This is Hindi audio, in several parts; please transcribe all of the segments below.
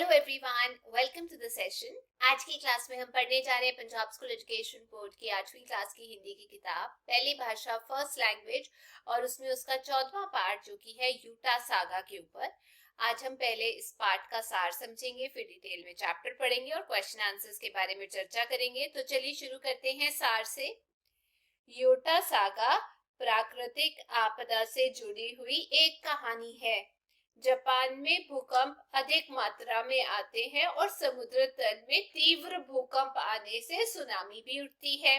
Hello everyone, welcome to the session. आज की क्लास में हम पढ़ने जा रहे हैं पंजाब स्कूल एजुकेशन बोर्ड की 8वीं क्लास की हिंदी की किताब पहली भाषा फर्स्ट लैंग्वेज और उसमें उसका 14वां पार्ट जो कि है यूटा सागा के ऊपर। आज हम पहले इस पार्ट का सार समझेंगे, फिर डिटेल में चैप्टर पढ़ेंगे और क्वेश्चन आंसर्स के बारे में चर्चा करेंगे। तो चलिए शुरू करते हैं सार से। यूटा सागा प्राकृतिक आपदा से जुड़ी हुई एक कहानी है। जापान में भूकंप अधिक मात्रा में आते हैं और समुद्र तल में तीव्र भूकंप आने से सुनामी भी उठती है।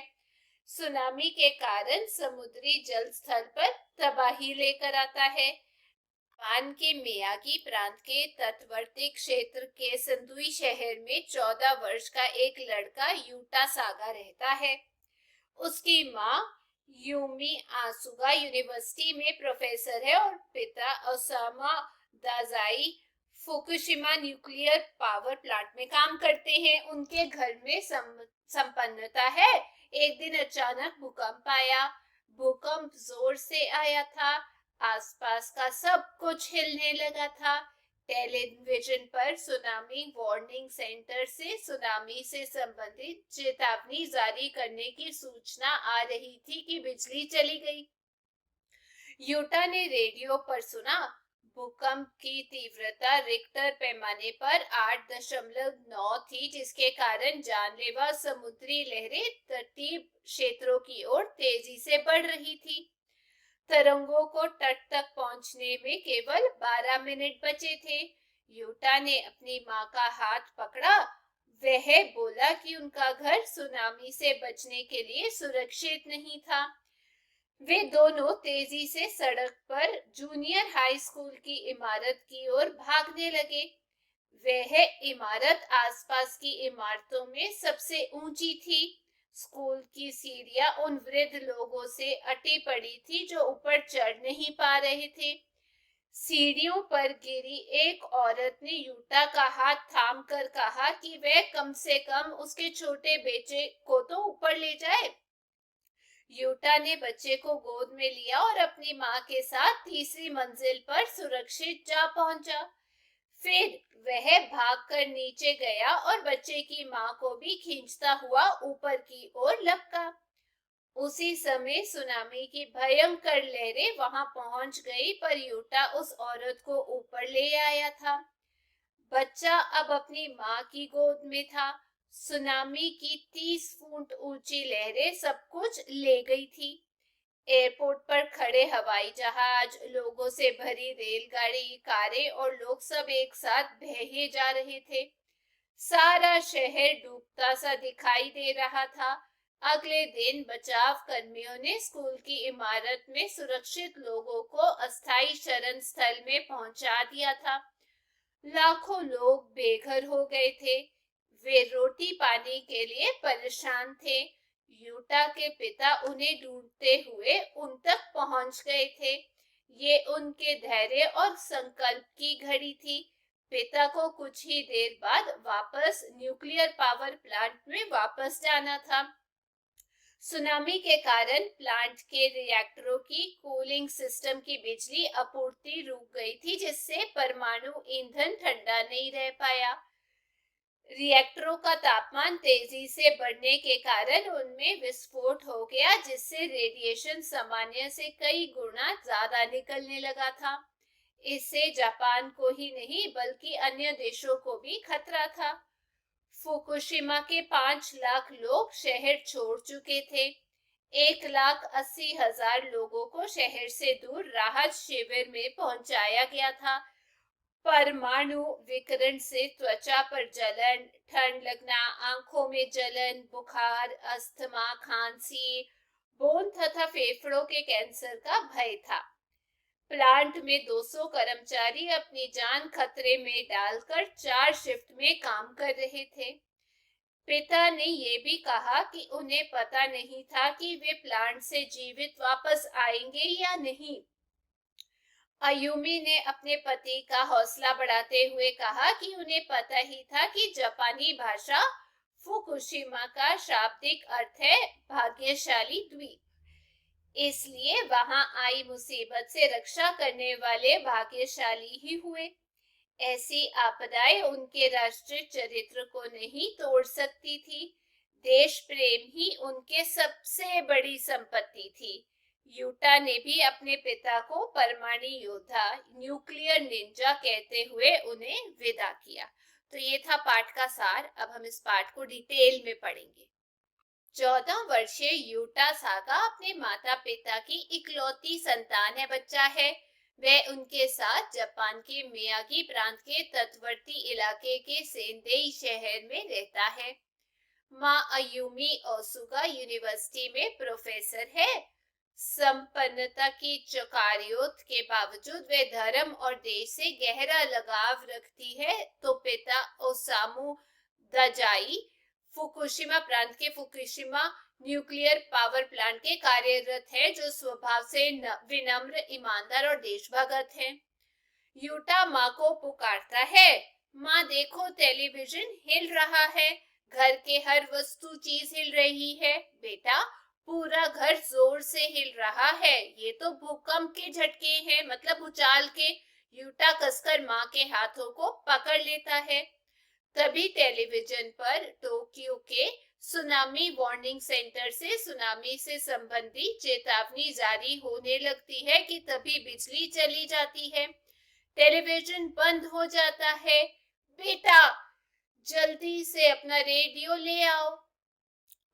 सुनामी के कारण समुद्री जल स्थल पर तबाही लेकर आता है। जापान के मियागी प्रांत के तटवर्ती क्षेत्र के संतुई शहर में 14 वर्ष का एक लड़का यूटा सागा रहता है। उसकी माँ यूमी आसुगा यूनिवर्सिटी में प्रोफेसर है और पिता Osama Dazai Fukushima nuclear power plant में काम करते हैं। उनके घर में संपन्नता है। एक दिन अचानक भूकंप आया। भूकंप जोर से आया था। आसपास का सब कुछ हिलने लगा था। टेलीविजन पर सुनामी वार्निंग सेंटर से सुनामी से संबंधित चेतावनी जारी करने की सूचना आ रही थी कि बिजली चली गई। यूटा ने रेडियो पर सुना। भूकंप की तीव्रता रिक्टर पैमाने पर 8.9 थी, जिसके कारण जानलेवा समुद्री लहरें तटीय क्षेत्रों की ओर तेजी से बढ़ रही थी। तरंगों को तट तक पहुंचने में केवल 12 मिनट बचे थे। यूटा ने अपनी माँ का हाथ पकड़ा। वह बोला कि उनका घर सुनामी से बचने के लिए सुरक्षित नहीं था। वे दोनों तेजी से सड़क पर जूनियर हाई स्कूल की इमारत की ओर भागने लगे। वह इमारत आसपास की इमारतों में सबसे ऊंची थी। स्कूल की सीढ़ियां उन वृद्ध लोगों से अटी पड़ी थी जो ऊपर चढ़ नहीं पा रहे थे। सीढ़ियों पर गिरी एक औरत ने यूटा का हाथ थाम कर कहा कि वह कम से कम उसके छोटे बेटे को तो ऊपर ले जाए। यूटा ने बच्चे को गोद में लिया और अपनी माँ के साथ तीसरी मंजिल पर सुरक्षित जा पहुंचा। फिर वह भागकर नीचे गया और बच्चे की माँ को भी खींचता हुआ ऊपर की ओर लपका। उसी समय सुनामी की भयंकर लहरें वहां पहुंच गई, पर यूटा उस औरत को ऊपर ले आया था। बच्चा अब अपनी माँ की गोद में था। सुनामी की 30 फुट ऊंची लहरें सब कुछ ले गई थी। एयरपोर्ट पर खड़े हवाई जहाज, लोगों से भरी रेलगाड़ी, कारें और लोग सब एक साथ बहे जा रहे थे। सारा शहर डूबता सा दिखाई दे रहा था। अगले दिन बचाव कर्मियों ने स्कूल की इमारत में सुरक्षित लोगों को अस्थायी शरण स्थल में पहुंचा दिया था। लाखों लोग बेघर हो गए थे। वे रोटी पानी के लिए परेशान थे। यूटा के पिता उन्हें ढूंढते हुए उन तक पहुंच गए थे। ये उनके धैर्य और संकल्प की घड़ी थी। पिता को कुछ ही देर बाद वापस न्यूक्लियर पावर प्लांट में वापस जाना था। सुनामी के कारण प्लांट के रिएक्टरों की कूलिंग सिस्टम की बिजली आपूर्ति रुक गई थी, जिससे परमाणु ईंधन ठंडा नहीं रह पाया। रिएक्टरों का तापमान तेजी से बढ़ने के कारण उनमें विस्फोट हो गया, जिससे रेडिएशन सामान्य से कई गुना ज्यादा निकलने लगा था। इससे जापान को ही नहीं बल्कि अन्य देशों को भी खतरा था। फुकुशिमा के 5 लाख लोग शहर छोड़ चुके थे। 1,80,000 लोगों को शहर से दूर राहत शिविर में पहुंचाया गया था। परमाणु विकिरण से त्वचा पर जलन, ठंड लगना, आंखों में जलन, बुखार, अस्थमा, खांसी, बोन तथा फेफड़ों के कैंसर का भय था। प्लांट में 200 कर्मचारी अपनी जान खतरे में डालकर 4 शिफ्ट में काम कर रहे थे। पिता ने ये भी कहा कि उन्हें पता नहीं था कि वे प्लांट से जीवित वापस आएंगे या नहीं। अयूमी ने अपने पति का हौसला बढ़ाते हुए कहा कि उन्हें पता ही था कि जापानी भाषा फुकुशिमा का शाब्दिक अर्थ है भाग्यशाली द्वीप। इसलिए वहां आई मुसीबत से रक्षा करने वाले भाग्यशाली ही हुए। ऐसी आपदाएं उनके राष्ट्रीय चरित्र को नहीं तोड़ सकती थी। देश प्रेम ही उनके सबसे बड़ी संपत्ति थी। यूटा ने भी अपने पिता को परमाणु योद्धा, न्यूक्लियर निंजा कहते हुए उन्हें विदा किया। तो ये था पाठ का सार। अब हम इस पाठ को डिटेल में पढ़ेंगे। 14 वर्षीय यूटा सागा अपने माता पिता की इकलौती संतान है, बच्चा है। वह उनके साथ जापान के मियागी प्रांत के तटवर्ती इलाके के सेंदेई शहर में रहता है। माँ अयुमी ओसुगा यूनिवर्सिटी में प्रोफेसर है। संपन्नता की चौकारियों के बावजूद वे धर्म और देश से गहरा लगाव रखती है। तो पिता ओसामू दजाई फुकुशिमा प्रांत के फुकुशिमा न्यूक्लियर पावर प्लांट के कार्यरत है, जो स्वभाव से विनम्र, ईमानदार और देशभक्त है। यूटा माँ को पुकारता है, माँ देखो टेलीविजन हिल रहा है, घर के हर वस्तु चीज हिल रही है। बेटा, पूरा घर जोर से हिल रहा है, ये तो भूकंप के झटके हैं, मतलब उछाल के। यूटा कसकर माँ के हाथों को पकड़ लेता है। तभी टेलीविजन पर टोक्यो के सुनामी वार्निंग सेंटर से सुनामी से संबंधित चेतावनी जारी होने लगती है कि तभी बिजली चली जाती है, टेलीविजन बंद हो जाता है। बेटा, जल्दी से अपना रेडियो ले आओ,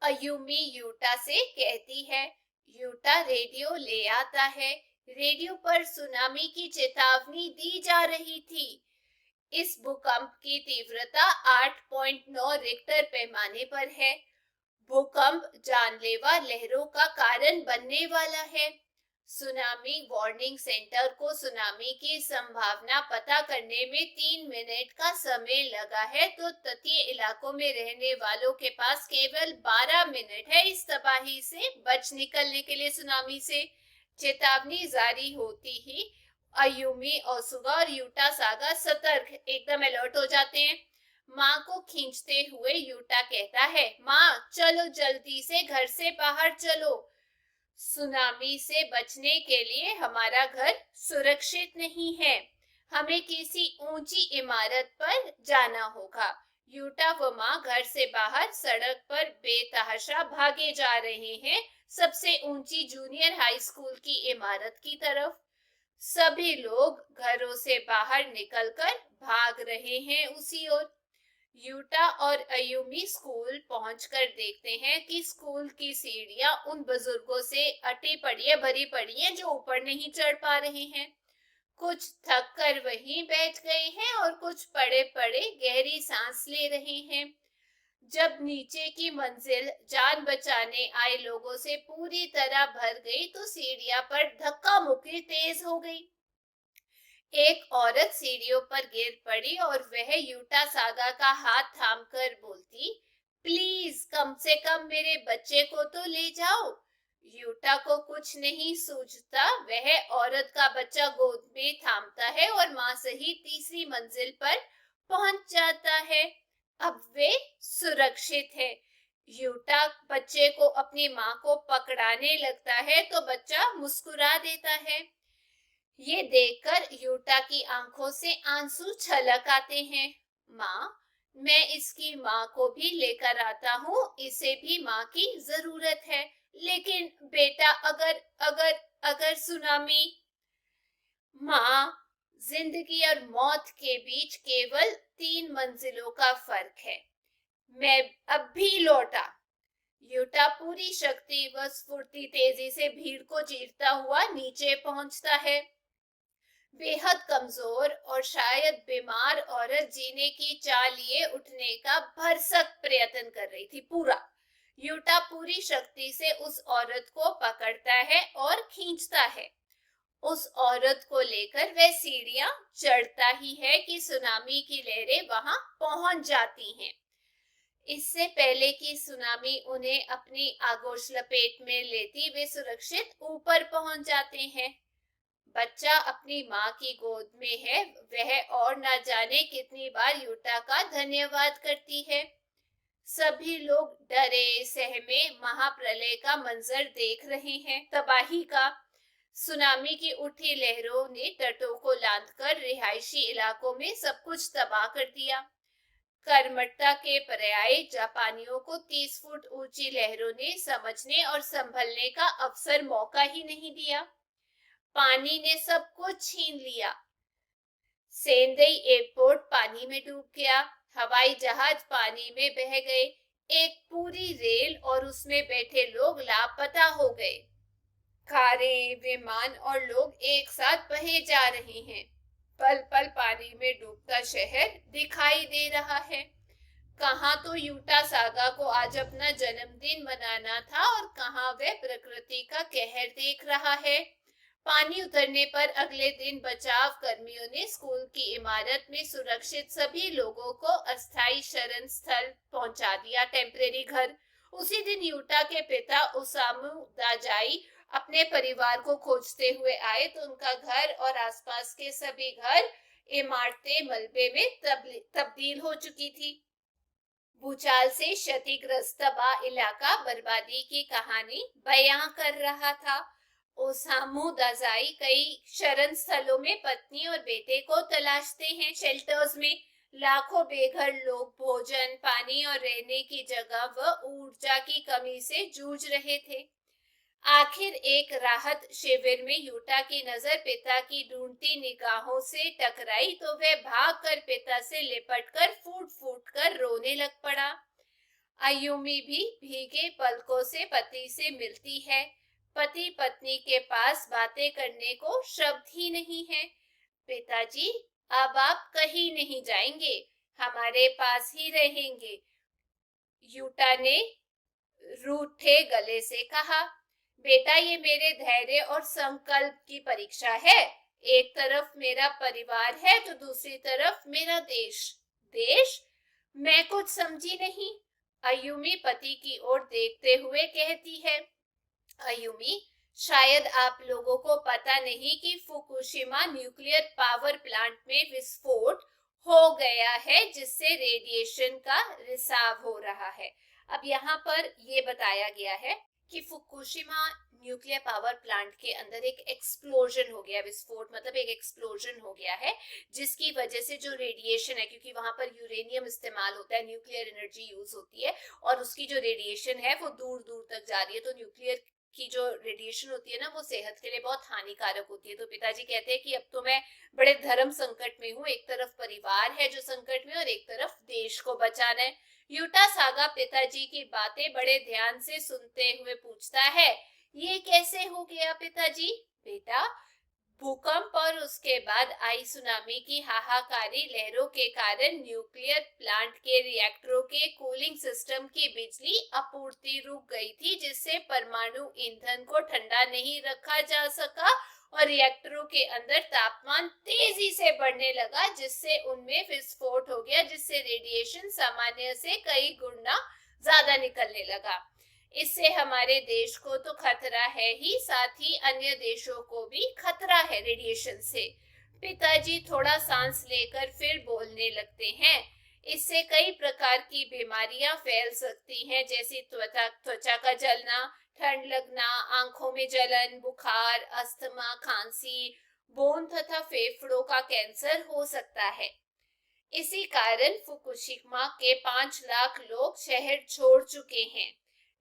अयुमी यूटा से कहती है। यूटा रेडियो ले आता है। रेडियो पर सुनामी की चेतावनी दी जा रही थी। इस भूकंप की तीव्रता 8.9 रिक्टर पैमाने पर है। भूकंप जानलेवा लहरों का कारण बनने वाला है। सुनामी वार्निंग सेंटर को सुनामी की संभावना पता करने में 3 मिनट का समय लगा है, तो तटीय इलाकों में रहने वालों के पास केवल 12 मिनट है इस तबाही से बच निकलने के लिए। सुनामी से चेतावनी जारी होती ही अयुमी ओसुगा और यूटा सागा सतर्क, एकदम अलर्ट हो जाते हैं। माँ को खींचते हुए यूटा कहता है, माँ चलो जल्दी से घर से बाहर चलो, सुनामी से बचने के लिए हमारा घर सुरक्षित नहीं है, हमें किसी ऊंची इमारत पर जाना होगा। यूटा व माँ घर से बाहर सड़क पर बेतहाशा भागे जा रहे हैं, सबसे ऊंची जूनियर हाई स्कूल की इमारत की तरफ। सभी लोग घरों से बाहर निकलकर भाग रहे हैं उसी ओर। यूटा और अयुमी स्कूल पहुंचकर देखते हैं कि स्कूल की सीढ़ियां उन बुजुर्गों से अटी पड़ी है, भरी पड़ी है, जो ऊपर नहीं चढ़ पा रहे हैं। कुछ थक कर वहीं बैठ गए हैं और कुछ पड़े पड़े गहरी सांस ले रहे हैं। जब नीचे की मंजिल जान बचाने आए लोगों से पूरी तरह भर गई, तो सीढ़ियां पर धक्का मुक्की तेज हो गई। एक औरत सीढ़ियों पर गिर पड़ी और वह यूटा सागा का हाथ थामकर बोलती, प्लीज कम से कम मेरे बच्चे को तो ले जाओ। यूटा को कुछ नहीं सूझता। वह औरत का बच्चा गोद में थामता है और माँ सहित तीसरी मंजिल पर पहुंच जाता है। अब वे सुरक्षित है। यूटा बच्चे को अपनी माँ को पकड़ाने लगता है तो बच्चा मुस्कुरा देता है। ये देखकर यूटा की आंखों से आंसू छलक आते हैं। माँ, मैं इसकी माँ को भी लेकर आता हूँ, इसे भी माँ की जरूरत है। लेकिन बेटा, अगर अगर अगर सुनामी। माँ, जिंदगी और मौत के बीच केवल 3 मंजिलों का फर्क है, मैं अब भी लौटा। यूटा पूरी शक्ति व स्फूर्ति तेजी से भीड़ को चीरता हुआ नीचे पहुंचता है। बेहद कमजोर और शायद बीमार औरत जीने की चाह लिए उठने का भरसक प्रयत्न कर रही थी पूरा। यूटा पूरी शक्ति से उस औरत को पकड़ता है और खींचता है। उस औरत को लेकर वह सीढ़ियां चढ़ता ही है कि सुनामी की लहरें वहां पहुंच जाती हैं। इससे पहले कि सुनामी उन्हें अपनी आगोश लपेट में लेती, वे सुरक्षित ऊपर पहुंच जाते हैं। बच्चा अपनी माँ की गोद में है। वह और न जाने कितनी बार यूटा का धन्यवाद करती है। सभी लोग डरे सहमे महाप्रलय का मंजर देख रहे हैं, तबाही का। सुनामी की उठी लहरों ने तटों को लांघकर रिहायशी इलाकों में सब कुछ तबाह कर दिया। कर्मठता के पर्याय जापानियों को 30 फुट ऊंची लहरों ने समझने और संभलने का अवसर मौका ही नहीं दिया। पानी ने सब कुछ छीन लिया। सेंदई एयरपोर्ट पानी में डूब गया। हवाई जहाज पानी में बह गए। एक पूरी रेल और उसमें बैठे लोग लापता हो गए। कारें, विमान और लोग एक साथ बहे जा रहे हैं। पल पल पानी में डूबता शहर दिखाई दे रहा है। कहाँ तो यूटा सागा को आज अपना जन्मदिन मनाना था और कहाँ वह प्रकृति का कहर देख रहा है। पानी उतरने पर अगले दिन बचाव कर्मियों ने स्कूल की इमारत में सुरक्षित सभी लोगों को अस्थायी शरण स्थल पहुंचा दिया, टेम्परेरी घर। उसी दिन यूटा के पिता ओसामू दाजाई अपने परिवार को खोजते हुए आए तो उनका घर और आसपास के सभी घर इमारतें मलबे में तब्दील हो चुकी थी। भूचाल से क्षतिग्रस्त तबाह इलाका बर्बादी की कहानी बयां कर रहा था। ओसामू दाजाई कई शरण स्थलों में पत्नी और बेटे को तलाशते हैं। शेल्टर्स में लाखों बेघर लोग भोजन, पानी और रहने की जगह व ऊर्जा की कमी से जूझ रहे थे। आखिर एक राहत शिविर में यूटा की नजर पिता की ढूंढती निगाहों से टकराई तो वह भागकर पिता से लिपटकर फूट फूट कर रोने लग पड़ा। अयुमी भी भीगे पलकों से पति से मिलती है। पति पत्नी के पास बातें करने को शब्द ही नहीं है। पिताजी, अब आप कहीं नहीं जाएंगे, हमारे पास ही रहेंगे, यूटा ने रूठे गले से कहा। बेटा, ये मेरे धैर्य और संकल्प की परीक्षा है। एक तरफ मेरा परिवार है तो दूसरी तरफ मेरा देश। देश? मैं कुछ समझी नहीं, अयुमी पति की ओर देखते हुए कहती है। अयुमी, शायद आप लोगों को पता नहीं कि फुकुशिमा न्यूक्लियर पावर प्लांट में विस्फोट हो गया है जिससे रेडिएशन का रिसाव हो रहा है। अब यहाँ पर ये बताया गया है कि फुकुशिमा न्यूक्लियर पावर प्लांट के अंदर एक एक्सप्लोजन हो गया, विस्फोट मतलब एक एक्सप्लोजन हो गया है जिसकी वजह से जो रेडिएशन है, क्योंकि वहां पर यूरेनियम इस्तेमाल होता है, न्यूक्लियर एनर्जी यूज होती है और उसकी जो रेडिएशन है वो दूर दूर तक जा रही है। तो न्यूक्लियर की जो रेडिएशन होती है ना, वो सेहत के लिए बहुत हानिकारक होती है। तो पिताजी कहते हैं कि अब तो मैं बड़े धर्म संकट में हूँ। एक तरफ परिवार है जो संकट में और एक तरफ देश को बचाना है। यूटा सागा पिताजी की बातें बड़े ध्यान से सुनते हुए पूछता है, ये कैसे हो गया पिताजी? बेटा, भूकंप और उसके बाद आई सुनामी की हाहाकारी लहरों के कारण न्यूक्लियर प्लांट के रिएक्टरों के कूलिंग सिस्टम की बिजली आपूर्ति रुक गई थी, जिससे परमाणु ईंधन को ठंडा नहीं रखा जा सका और रिएक्टरों के अंदर तापमान तेजी से बढ़ने लगा, जिससे उनमें विस्फोट हो गया, जिससे रेडिएशन सामान्य से कई गुना ज्यादा निकलने लगा। इससे हमारे देश को तो खतरा है ही, साथ ही अन्य देशों को भी खतरा है रेडिएशन से। पिताजी थोड़ा सांस लेकर फिर बोलने लगते हैं। इससे कई प्रकार की बीमारियां फैल सकती हैं, जैसे त्वचा का जलना, ठंड लगना, आंखों में जलन, बुखार, अस्थमा, खांसी, बोन तथा फेफड़ों का कैंसर हो सकता है। इसी कारण फुकुशिमा के 5 लाख लोग शहर छोड़ चुके हैं।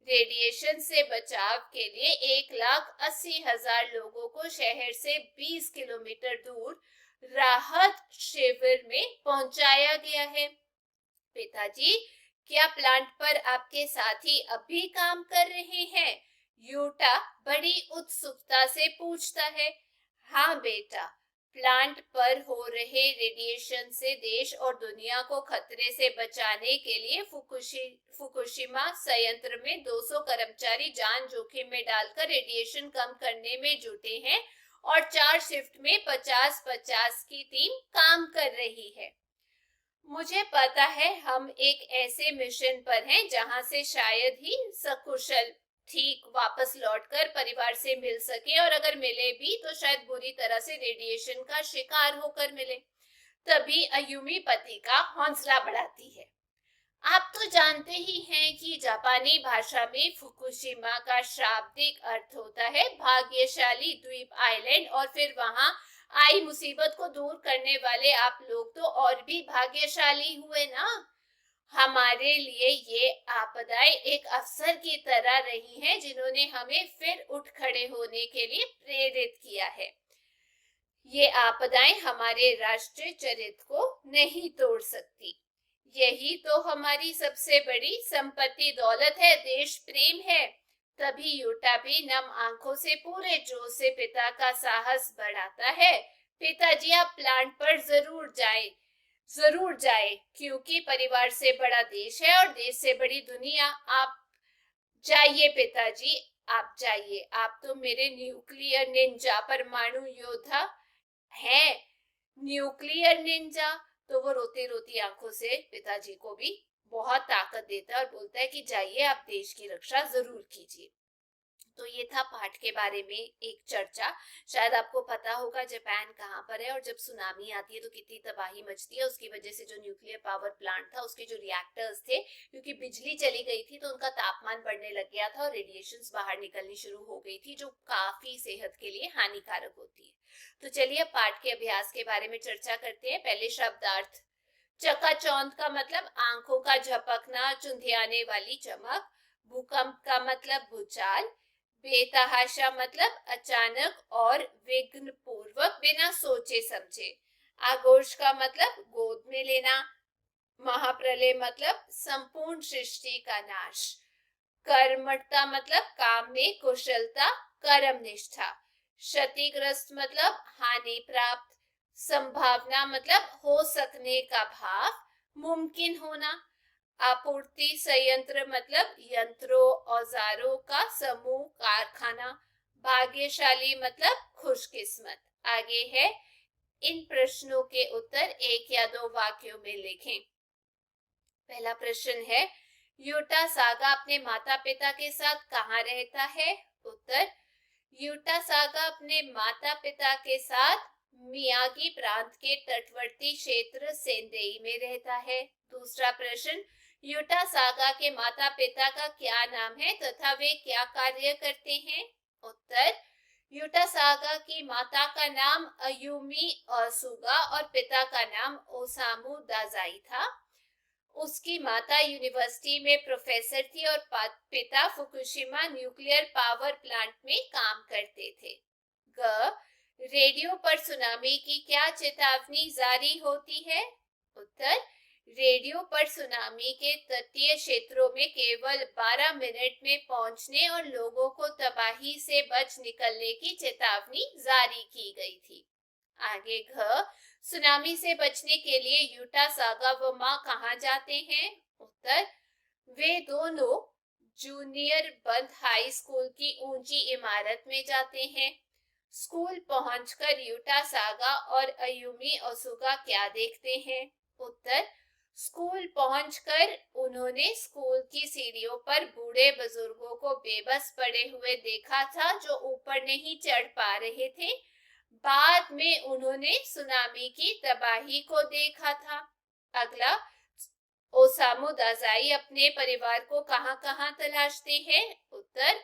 रेडिएशन से बचाव के लिए 1,80,000 लोगों को शहर से 20 किलोमीटर दूर राहत शिविर में पहुंचाया गया है। पिताजी, क्या प्लांट पर आपके साथी अब भी काम कर रहे हैं? यूटा बड़ी उत्सुकता से पूछता है। हाँ बेटा, प्लांट पर हो रहे रेडिएशन से देश और दुनिया को खतरे से बचाने के लिए फुकुशिमा संयंत्र में 200 कर्मचारी जान जोखिम में डालकर रेडिएशन कम करने में जुटे हैं और 4 शिफ्ट में 50-50 की टीम काम कर रही है। मुझे पता है हम एक ऐसे मिशन पर हैं जहां से शायद ही सकुशल ठीक वापस लौटकर परिवार से मिल सके, और अगर मिले भी तो शायद बुरी तरह से रेडिएशन का शिकार होकर मिले। तभी अयुमी पति का हौसला बढ़ाती है। आप तो जानते ही हैं कि जापानी भाषा में फुकुशिमा का शाब्दिक अर्थ होता है भाग्यशाली द्वीप आइलैंड, और फिर वहां आई मुसीबत को दूर करने वाले आप लोग तो और भी भाग्यशाली हुए ना। हमारे लिए ये आपदाएं एक अवसर की तरह रही हैं, जिन्होंने हमें फिर उठ खड़े होने के लिए प्रेरित किया है। ये आपदाएं हमारे राष्ट्रीय चरित्र को नहीं तोड़ सकती। यही तो हमारी सबसे बड़ी संपत्ति दौलत है, देश प्रेम है। तभी यूटा भी नम आंखों से पूरे जोश से पिता का साहस बढ़ाता है। पिताजी, आप प्लांट पर जरूर जाए, क्योंकि परिवार से बड़ा देश है और देश से बड़ी दुनिया। आप जाइए पिताजी, आप जाइए। आप तो मेरे न्यूक्लियर निंजा परमाणु योद्धा हैं। Nuclear Ninja. तो वो रोती रोती आंखों से पिताजी को भी बहुत ताकत देता है और बोलता है कि जाइए, आप देश की रक्षा जरूर कीजिए। तो ये था पाठ के बारे में एक चर्चा। शायद आपको पता होगा जापान कहाँ पर है, और जब सुनामी आती है तो कितनी तबाही मचती है। उसकी वजह से जो न्यूक्लियर पावर प्लांट था, उसके जो रिएक्टर्स थे, क्योंकि बिजली चली गई थी तो उनका तापमान बढ़ने लग गया था और रेडिएशंस बाहर निकलनी शुरू हो गई थी, जो काफी सेहत के लिए हानिकारक होती है। तो चलिए अब पाठ के अभ्यास के बारे में चर्चा करते हैं। पहले शब्दार्थ। चकाचौंध का मतलब आंखों का झपकना, चुंधियाने वाली चमक। भूकंप का मतलब भूचाल। बेतहाशा मतलब अचानक और विघ्न पूर्वक, बिना सोचे समझे। आगोश का मतलब गोद में लेना। महाप्रलय मतलब संपूर्ण सृष्टि का नाश। कर्मठता मतलब काम में कुशलता, कर्म निष्ठा। क्षतिग्रस्त मतलब हानि प्राप्त। संभावना मतलब हो सकने का भाव, मुमकिन होना। आपूर्ति संयंत्र मतलब यंत्रों औजारों का समूह, कारखाना। भाग्यशाली मतलब खुशकिस्मत। आगे है, इन प्रश्नों के उत्तर एक या दो वाक्यों में लिखें। पहला प्रश्न है, यूटा सागा अपने माता पिता के साथ कहाँ रहता है? उत्तर, यूटा सागा अपने माता पिता के साथ मियागी प्रांत के तटवर्ती क्षेत्र सेंदेई में रहता है। दूसरा प्रश्न, यूटा सागा के माता पिता का क्या नाम है तथा वे क्या कार्य करते हैं? उत्तर, यूटा सागा की माता का नाम अयुमी ओसुगा और पिता का नाम ओसामू दाजाई था। उसकी माता यूनिवर्सिटी में प्रोफेसर थी और पिता फुकुशिमा न्यूक्लियर पावर प्लांट में काम करते थे। ग, रेडियो पर सुनामी की क्या चेतावनी जारी होती है? उत्तर, रेडियो पर सुनामी के तटीय क्षेत्रों में केवल 12 मिनट में पहुंचने और लोगों को तबाही से बच निकलने की चेतावनी जारी की गई थी। आगे घ, सुनामी से बचने के लिए यूटा सागा व माँ कहाँ जाते हैं? उत्तर, वे दोनों जूनियर बंद हाई स्कूल की ऊंची इमारत में जाते हैं। स्कूल पहुंचकर यूटा सागा और अयुमी ओसुगा क्या देखते हैं? उत्तर, स्कूल पहुंचकर उन्होंने स्कूल की सीढ़ियों पर बूढ़े बुजुर्गों को बेबस पड़े हुए देखा था, जो ऊपर नहीं चढ़ पा रहे थे। बाद में उन्होंने सुनामी की तबाही को देखा था। अगला, ओसामू दाजाई अपने परिवार को कहां कहां तलाशते हैं? उत्तर,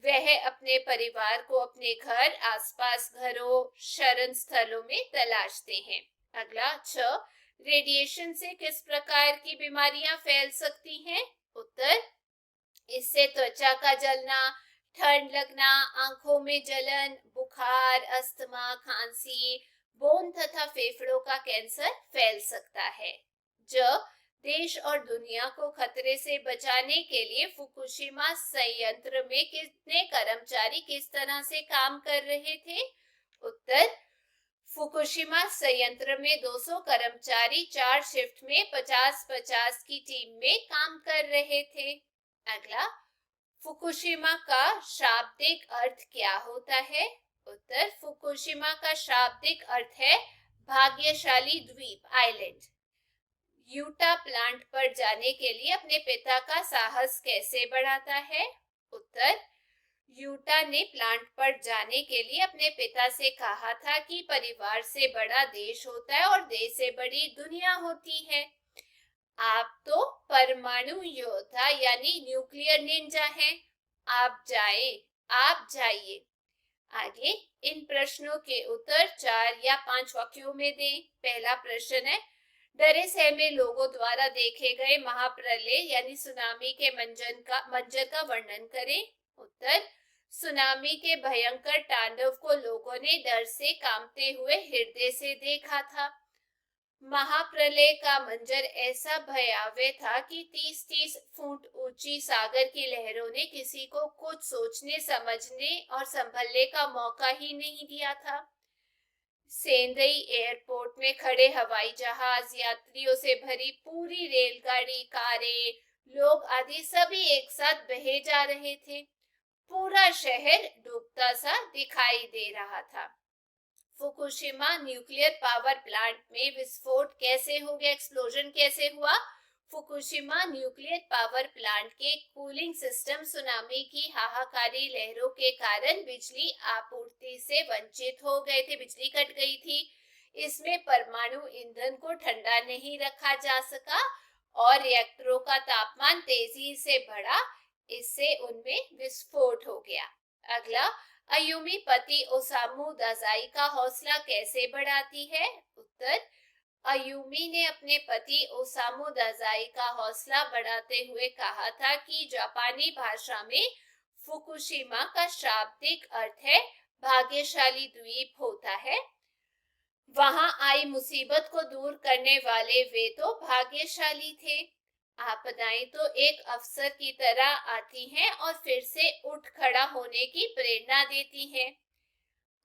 वह अपने परिवार को अपने घर, आसपास घरों, शरण स्थलों में तलाशते हैं। अगला छ, रेडिएशन से किस प्रकार की बीमारियां फैल सकती हैं? उत्तर, इससे त्वचा का जलना, ठंड लगना, आंखों में जलन, बुखार, अस्थमा, खांसी, बोन तथा फेफड़ों का कैंसर फैल सकता है। ज, देश और दुनिया को खतरे से बचाने के लिए फुकुशिमा संयंत्र में कितने कर्मचारी किस तरह से काम कर रहे थे? उत्तर, फुकुशिमा संयंत्र में 200 कर्मचारी 4 शिफ्ट में 50-50 की टीम में काम कर रहे थे। अगला, फुकुशिमा का शाब्दिक अर्थ क्या होता है? उत्तर, फुकुशिमा का शाब्दिक अर्थ है भाग्यशाली द्वीप आइलैंड। यूटा प्लांट पर जाने के लिए अपने पिता का साहस कैसे बढ़ाता है? उत्तर, यूटा ने प्लांट पर जाने के लिए अपने पिता से कहा था कि परिवार से बड़ा देश होता है और देश से बड़ी दुनिया होती है। आप तो परमाणु योद्धा यानी न्यूक्लियर निंजा हैं। आप जाइए। आगे इन प्रश्नों के उत्तर 4 या 5 वाक्यों में दें। पहला प्रश्न है, डरे सहमे लोगों द्वारा देखे गए महाप्रलय यानी सुनामी के मंजर का वर्णन करें। उत्तर, सुनामी के भयंकर तांडव को लोगों ने डर से कांपते हुए हृदय से देखा था। महाप्रलय का मंजर ऐसा भयावह था कि 30-30 फुट ऊंची सागर की लहरों ने किसी को कुछ सोचने, समझने और संभलने का मौका ही नहीं दिया था। सेंदई एयरपोर्ट में खड़े हवाई जहाज, यात्रियों से भरी पूरी रेलगाड़ी, कारें, लोग आदि सभी एक साथ बहे जा रहे थे। पूरा शहर डूबता सा दिखाई दे रहा था। फुकुशिमा न्यूक्लियर पावर प्लांट में विस्फोट कैसे हो गया, एक्सप्लोजन कैसे हुआ? फुकुशिमा न्यूक्लियर पावर प्लांट के कूलिंग सिस्टम सुनामी की हाहाकारी लहरों के कारण बिजली आपूर्ति से वंचित हो गए थे, बिजली कट गई थी। इसमें परमाणु ईंधन को ठंडा नहीं रखा जा सका और रिएक्टरों का तापमान तेजी से बढ़ा, इससे उनमें विस्फोट हो गया। अगला, अयुमी पति ओसामू दाजाई का हौसला कैसे बढ़ाती है? उत्तर, अयुमी ने अपने पति ओसामू दाजाई का हौसला बढ़ाते हुए कहा था कि जापानी भाषा में फुकुशिमा का शाब्दिक अर्थ है भाग्यशाली द्वीप होता है। वहां आई मुसीबत को दूर करने वाले वे तो भाग्यशाली थे। आपदाएं तो एक अवसर की तरह आती हैं और फिर से उठ खड़ा होने की प्रेरणा देती हैं।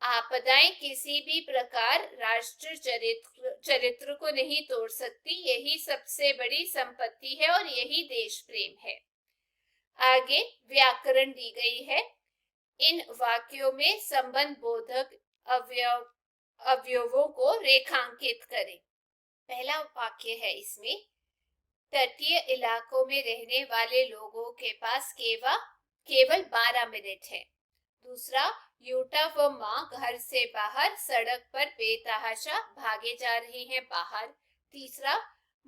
आपदाएं किसी भी प्रकार राष्ट्र चरित्र को नहीं तोड़ सकती, यही सबसे बड़ी संपत्ति है और यही देश प्रेम है। आगे व्याकरण दी गई है। इन वाक्यों में संबंध बोधक अवयवों को रेखांकित करें। पहला वाक्य है इसमें, तटीय इलाकों में रहने वाले लोगों के पास केवल 12 मिनट है। दूसरा, यूटा व माँ घर से बाहर सड़क पर बेतहाशा भागे जा रहे हैं बाहर। तीसरा,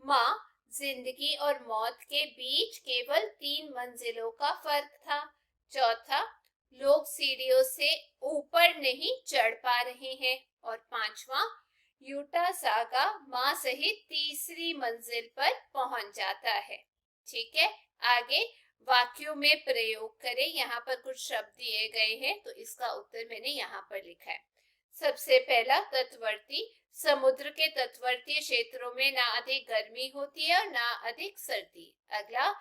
माँ जिंदगी और मौत के बीच केवल 3 मंजिलों का फर्क था। चौथा, लोग सीढ़ियों से ऊपर नहीं चढ़ पा रहे हैं। और पांचवा, यूटा सागा माँ सहित तीसरी मंजिल पर पहुंच जाता है। ठीक है, आगे वाक्यों में प्रयोग करें। यहाँ पर कुछ शब्द दिए गए हैं तो इसका उत्तर मैंने यहाँ पर लिखा है। सबसे पहला, तटवर्ती। समुद्र के तटवर्ती क्षेत्रों में ना अधिक गर्मी होती है और ना अधिक सर्दी। अगला,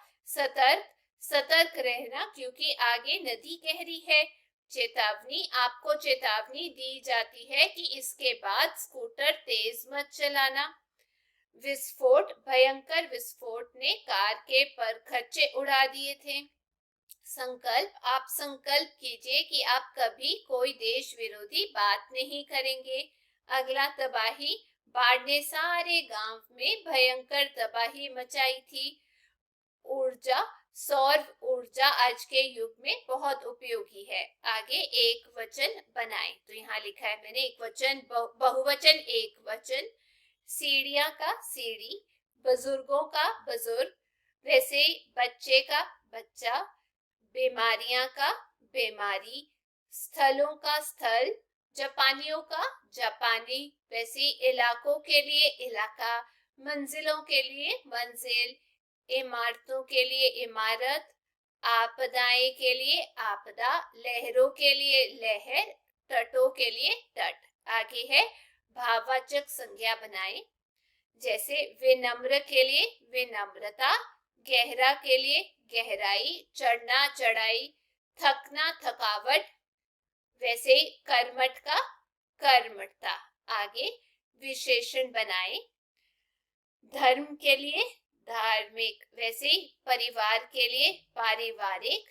सतर्क रहना क्योंकि आगे नदी गहरी है। चेतावनी, आपको चेतावनी दी जाती है कि इसके बाद स्कूटर तेज मत चलाना। विस्फोट, भयंकर विस्फोट ने कार के परखच्चे उड़ा दिए थे। संकल्प, आप संकल्प कीजिए कि आप कभी कोई देश विरोधी बात नहीं करेंगे। अगला, तबाही। बाढ़ ने सारे गांव में भयंकर तबाही मचाई थी। ऊर्जा, सौर ऊर्जा आज के युग में बहुत उपयोगी है। आगे एक वचन बनाएं। तो यहाँ लिखा है मैंने एक वचन, बहुवचन एक वचन। सीढ़ियां का सीढ़ी, बुजुर्गों का बुजुर्ग, वैसे बच्चे का बच्चा, बीमारियां का बीमारी, स्थलों का स्थल, जापानियों का जापानी, वैसे इलाकों के लिए इलाका, मंजिलों के लिए मंजिल, इमारतों के लिए इमारत, आपदाएं के लिए आपदा, लहरों के लिए लहर, तटों के लिए तट। आगे है भाववाचक संज्ञा बनाएं। जैसे विनम्र के लिए विनम्रता, गहरा के लिए गहराई, चढ़ना चढ़ाई, थकना थकावट, वैसे कर्मठ का कर्मठता। आगे विशेषण बनाएं। धर्म के लिए धार्मिक, वैसे परिवार के लिए पारिवारिक,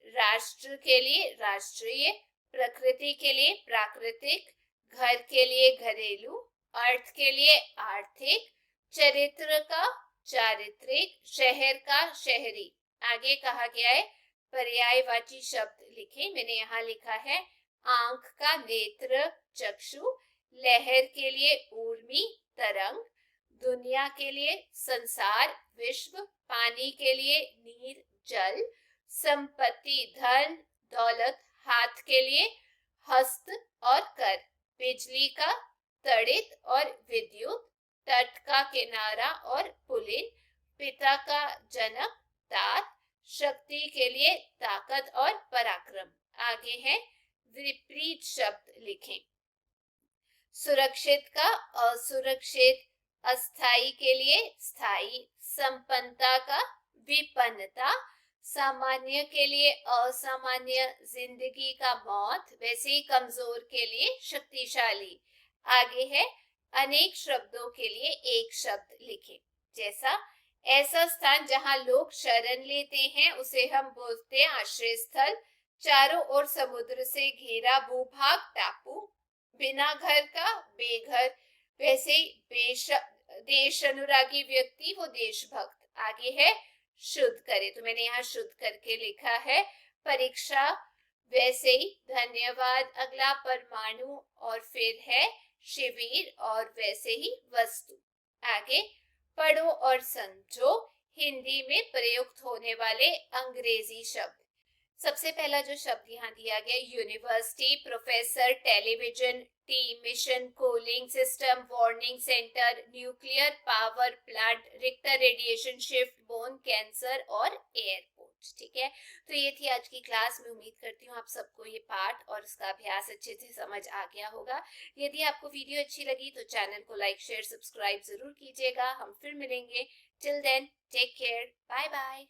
राष्ट्र के लिए राष्ट्रीय, प्रकृति के लिए प्राकृतिक, घर के लिए घरेलू, अर्थ के लिए आर्थिक, चरित्र का चारित्रिक, शहर का शहरी। आगे कहा गया है पर्यायवाची शब्द लिखें। मैंने यहाँ लिखा है आंख का नेत्र चक्षु, लहर के लिए ऊर्मी तरंग, दुनिया के लिए संसार विश्व, पानी के लिए नीर जल, संपत्ति धन दौलत, हाथ के लिए हस्त और कर, बिजली का तड़ित और विद्युत, तट का किनारा और पुलिन, पिता का जनक तात, शक्ति के लिए ताकत और पराक्रम। आगे है विपरीत शब्द लिखें। सुरक्षित का असुरक्षित, अस्थाई के लिए स्थाई, संपन्नता का विपन्नता, सामान्य के लिए असामान्य, जिंदगी का मौत, वैसे ही कमजोर के लिए शक्तिशाली। आगे है अनेक शब्दों के लिए एक शब्द लिखें। जैसा ऐसा स्थान जहां लोग शरण लेते हैं उसे हम बोलते हैं आश्रय स्थल। चारों ओर समुद्र से घिरा भूभाग टापू, बिना घर का बेघर, वैसे ही देश अनुरागी व्यक्ति वो देशभक्त। आगे है शुद्ध करे, तो मैंने यहाँ शुद्ध करके लिखा है परीक्षा, वैसे ही धन्यवाद। अगला परमाणु और फिर है शिविर और वैसे ही वस्तु। आगे पढ़ो और समझो हिंदी में प्रयुक्त होने वाले अंग्रेजी शब्द। सबसे पहला जो शब्द यहाँ दिया गया university, professor, television, T, mission, cooling system, warning centre, nuclear power plant, Richter radiation shift, bone cancer और एयरपोर्ट। ठीक है, तो ये थी आज की क्लास में। उम्मीद करती हूँ आप सबको ये पाठ और इसका अभ्यास अच्छे से समझ आ गया होगा। यदि आपको वीडियो अच्छी लगी तो चैनल को लाइक शेयर सब्सक्राइब जरूर कीजिएगा। हम फिर मिलेंगे। Till then take care, bye bye.